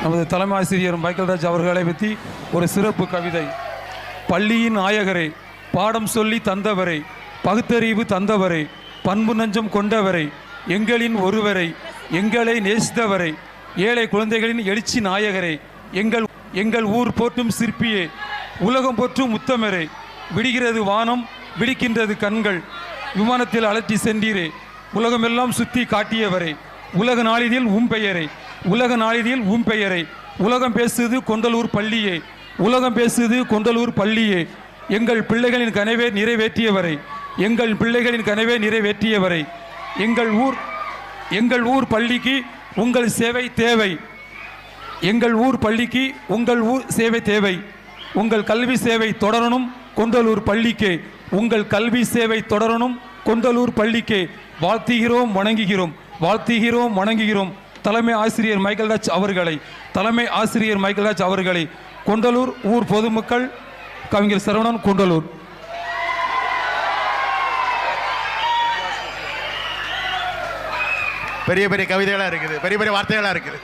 நமது தலைமை ஆசிரியர் மைக்கேல் ராஜ் அவர்களை பற்றி ஒரு சிறப்பு கவிதை. பள்ளியின் நாயகரே, பாடம் சொல்லி தந்தவரை, பகுத்தறிவு தந்தவரை, பண்பு நஞ்சம் கொண்டவரை, எங்களின் ஒருவரை, எங்களை நேசித்தவரை, ஏழை குழந்தைகளின் எழுச்சி நாயகரே, எங்கள் ஊர் போற்றும் சிற்பியே, உலகம் போற்றும் உத்தமரே, விடுகிறது வானம் விழிக்கின்றது கண்கள், விமானத்தில் அலற்றி சென்றீரே, உலகமெல்லாம் சுற்றி காட்டியவரே, உலக நாளிதில் பெயரை, உலக நாளிதில் பெயரை, உலகம் பேசுது கொண்டலூர் பள்ளியே, உலகம் பேசுது கொண்டலூர் பள்ளியே, எங்கள் பிள்ளைகளின் கனவே நிறைவேற்றியவரை, எங்கள் பிள்ளைகளின் கனவே நிறைவேற்றியவரை, எங்கள் ஊர் பள்ளிக்கு உங்கள் சேவை தேவை, எங்கள் ஊர் பள்ளிக்கு உங்கள் ஊர் சேவை தேவை, உங்கள் கல்வி சேவை தொடரணும் கொண்டலூர் பள்ளிக்கே, உங்கள் கல்வி சேவை தொடரணும் கொண்டலூர் பள்ளிக்கே. வாழ்த்துகிறோம் வணங்குகிறோம், வாழ்த்துகிறோம் வணங்குகிறோம் தலைமை ஆசிரியர் மைக்கேல் ராஜ் அவர்களை, தலைமை ஆசிரியர் மைக்கேல் ராஜ் அவர்களை. கொண்டலூர் ஊர் பொதுமக்கள், கவிஞர் சரவணன், கொண்டலூர். பெரிய பெரிய கவிதைகளா இருக்குது, பெரிய பெரிய வார்த்தைகளா இருக்குது.